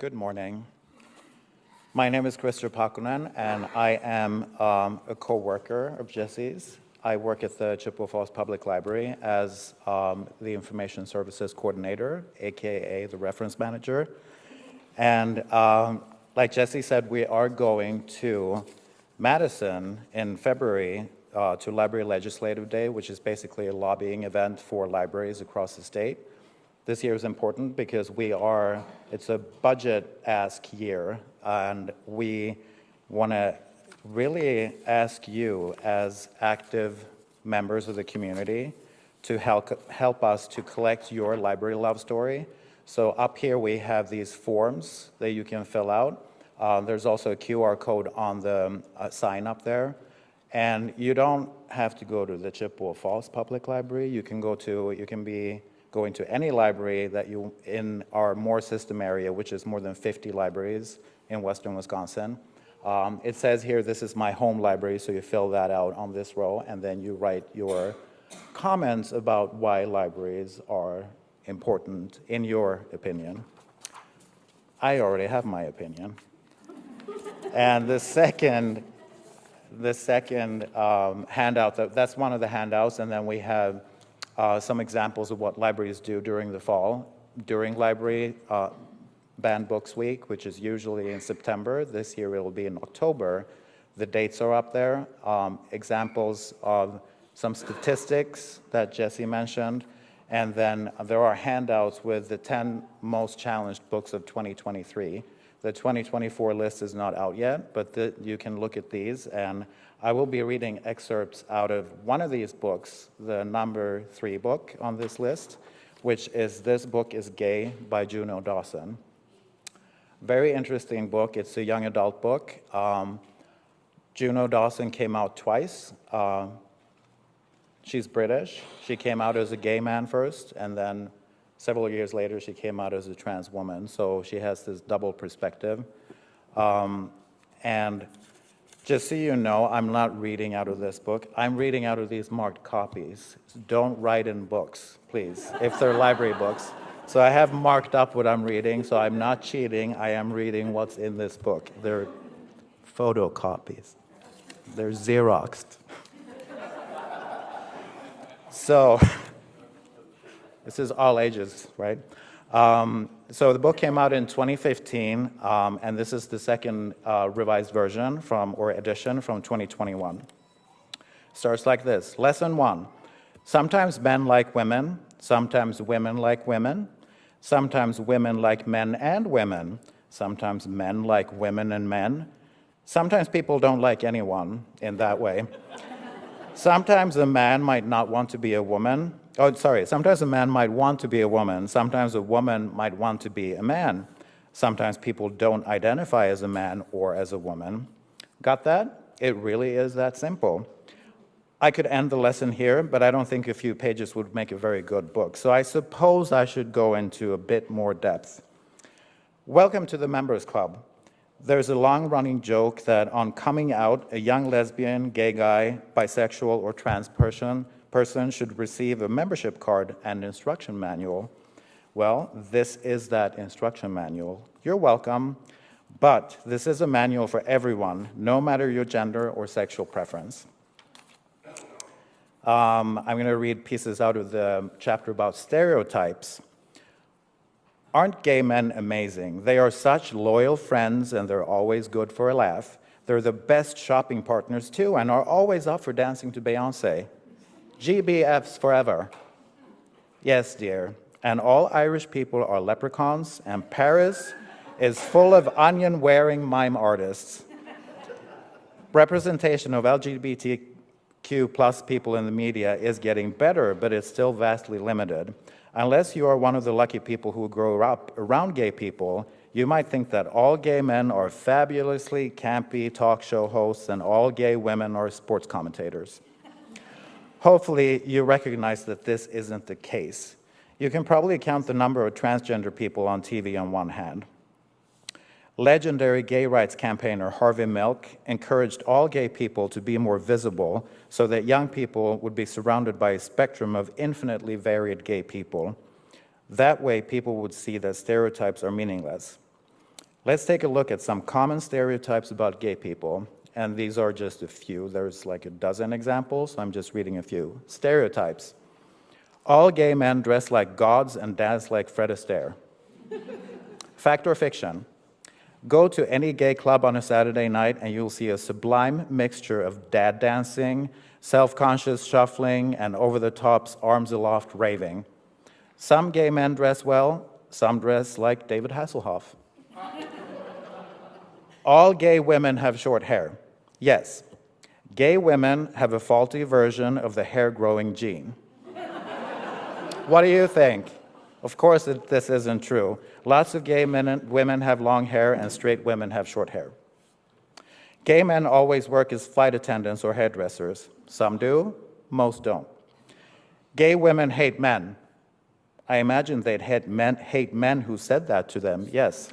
Good morning. My name is Krister Pakunen, and I am a co-worker of Jesse's. I work at the Chippewa Falls Public Library as the Information Services Coordinator, aka the Reference Manager. And like Jesse said, we are going to Madison in February to Library Legislative Day, which is basically a lobbying event for libraries across the state. This year is important because it's a budget ask year, and we want to really ask you as active members of the community to help us to collect your library love story. So up here we have these forms that you can fill out. There's also a QR code on the sign up there. And you don't have to go to the Chippewa Falls Public Library. You can be going to any library that you in our Moore system area, which is more than 50 libraries in western Wisconsin. It says here, this is my home library, so you fill that out on this row, and then you write your comments about why libraries are important, in your opinion. I already have my opinion. And the second handout, that's one of the handouts, and then we have some examples of what libraries do during the fall. During Library Banned Books Week, which is usually in September. This year it will be in October. The dates are up there. Examples of some statistics that Jesse mentioned. And then there are handouts with the 10 most challenged books of 2023. The 2024 list is not out yet, but you can look at these. And I will be reading excerpts out of one of these books, the number 3 book on this list, which is This Book is Gay by Juno Dawson. Very interesting book. It's a young adult book. Juno Dawson came out twice. She's British. She came out as a gay man first, and then several years later, she came out as a trans woman. So she has this double perspective. And just so you know, I'm not reading out of this book. I'm reading out of these marked copies. Don't write in books, please, if they're library books. So I have marked up what I'm reading, so I'm not cheating. I am reading what's in this book. They're photocopies. They're Xeroxed. So this is all ages, right? So the book came out in 2015, and this is the second revised version or edition from 2021. Starts like this. Lesson 1. Sometimes men like women, sometimes women like women, sometimes women like men and women, sometimes men like women and men. Sometimes people don't like anyone in that way. Sometimes a man might not want to be a woman. Sometimes a man might want to be a woman. Sometimes a woman might want to be a man. Sometimes people don't identify as a man or as a woman. Got that? It really is that simple. I could end the lesson here, but I don't think a few pages would make a very good book. So I suppose I should go into a bit more depth. Welcome to the Members Club. There's a long-running joke that on coming out, a young lesbian, gay guy, bisexual, or trans person should receive a membership card and instruction manual. Well, this is that instruction manual. You're welcome, but this is a manual for everyone, no matter your gender or sexual preference. I'm going to read pieces out of the chapter about stereotypes. Aren't gay men amazing? They are such loyal friends, and they're always good for a laugh. They're the best shopping partners, too, and are always up for dancing to Beyoncé. GBFs forever. Yes, dear. And all Irish people are leprechauns, and Paris is full of onion-wearing mime artists. Representation of LGBTQ plus people in the media is getting better, but it's still vastly limited. Unless you are one of the lucky people who grow up around gay people, you might think that all gay men are fabulously campy talk show hosts and all gay women are sports commentators. Hopefully, you recognize that this isn't the case. You can probably count the number of transgender people on TV on one hand. Legendary gay rights campaigner Harvey Milk encouraged all gay people to be more visible so that young people would be surrounded by a spectrum of infinitely varied gay people. That way, people would see that stereotypes are meaningless. Let's take a look at some common stereotypes about gay people. And these are just a few. There's like a dozen examples, so I'm just reading a few. Stereotypes. All gay men dress like gods and dance like Fred Astaire. Fact or fiction? Go to any gay club on a Saturday night and you'll see a sublime mixture of dad dancing, self-conscious shuffling, and over-the-top arms aloft raving. Some gay men dress well, some dress like David Hasselhoff. All gay women have short hair. Yes, gay women have a faulty version of the hair-growing gene. What do you think? Of course, this isn't true. Lots of gay women have long hair and straight women have short hair. Gay men always work as flight attendants or hairdressers. Some do, most don't. Gay women hate men. I imagine they'd hate men who said that to them, yes.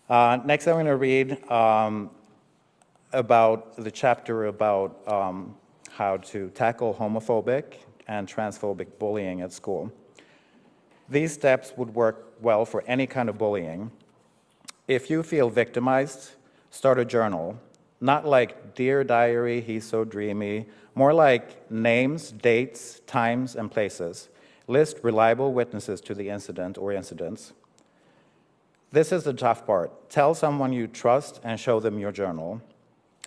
Next, I'm going to read about the chapter about how to tackle homophobic and transphobic bullying at school. These steps would work well for any kind of bullying. If you feel victimized, start a journal. Not like Dear Diary, he's so dreamy, more like names, dates, times, and places. List reliable witnesses to the incident or incidents. This is the tough part. Tell someone you trust and show them your journal.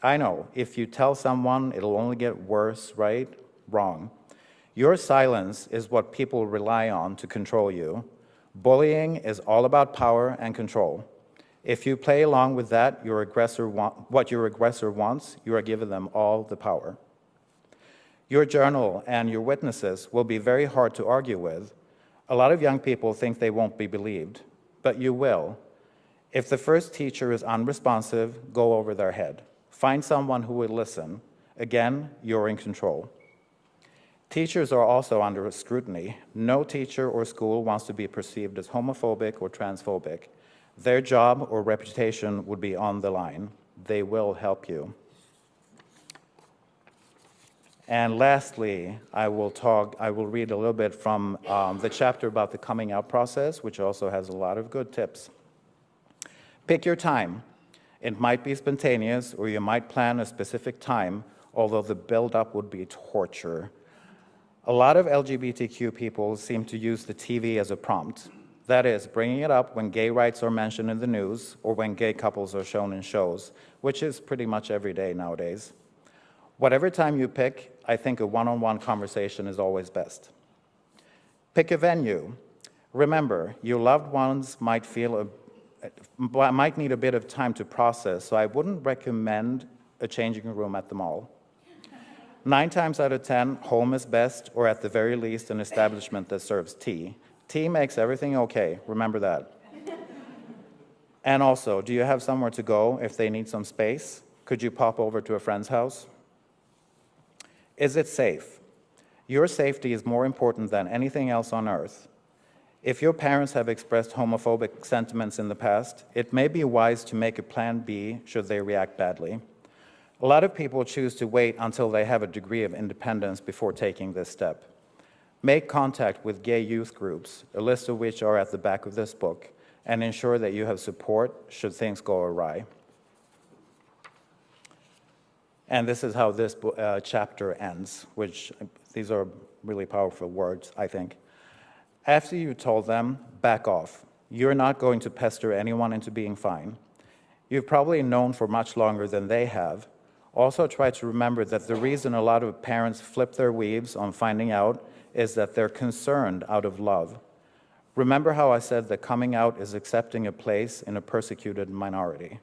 I know, if you tell someone, it'll only get worse, right? Wrong. Your silence is what people rely on to control you. Bullying is all about power and control. If you play along with that, what your aggressor wants, you are giving them all the power. Your journal and your witnesses will be very hard to argue with. A lot of young people think they won't be believed, but you will. If the first teacher is unresponsive, go over their head. Find someone who will listen. Again, you're in control. Teachers are also under scrutiny. No teacher or school wants to be perceived as homophobic or transphobic. Their job or reputation would be on the line. They will help you. And lastly, I will read a little bit from the chapter about the coming out process, which also has a lot of good tips. Pick your time. It might be spontaneous, or you might plan a specific time, although the build-up would be torture. A lot of LGBTQ people seem to use the TV as a prompt. That is, bringing it up when gay rights are mentioned in the news or when gay couples are shown in shows, which is pretty much every day nowadays. Whatever time you pick, I think a one-on-one conversation is always best. Pick a venue. Remember, your loved ones might need a bit of time to process, so I wouldn't recommend a changing room at the mall. 9 times out of 10, home is best, or at the very least, an establishment that serves tea. Tea makes everything okay, remember that. And also, do you have somewhere to go if they need some space? Could you pop over to a friend's house? Is it safe? Your safety is more important than anything else on earth. If your parents have expressed homophobic sentiments in the past, it may be wise to make a plan B should they react badly. A lot of people choose to wait until they have a degree of independence before taking this step. Make contact with gay youth groups, a list of which are at the back of this book, and ensure that you have support should things go awry. And this is how this chapter ends, which these are really powerful words, I think. After you told them, back off. You're not going to pester anyone into being fine. You've probably known for much longer than they have. Also try to remember that the reason a lot of parents flip their weaves on finding out is that they're concerned out of love. Remember how I said that coming out is accepting a place in a persecuted minority.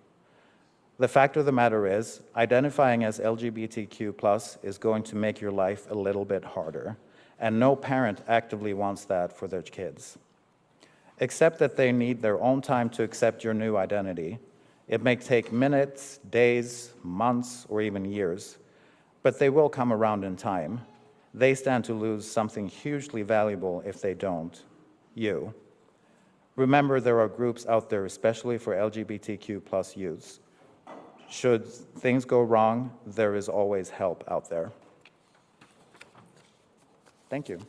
The fact of the matter is, identifying as LGBTQ+ is going to make your life a little bit harder, and no parent actively wants that for their kids. Accept that they need their own time to accept your new identity. It may take minutes, days, months, or even years, but they will come around in time. They stand to lose something hugely valuable if they don't, you. Remember, there are groups out there, especially for LGBTQ+ youths. Should things go wrong, there is always help out there. Thank you.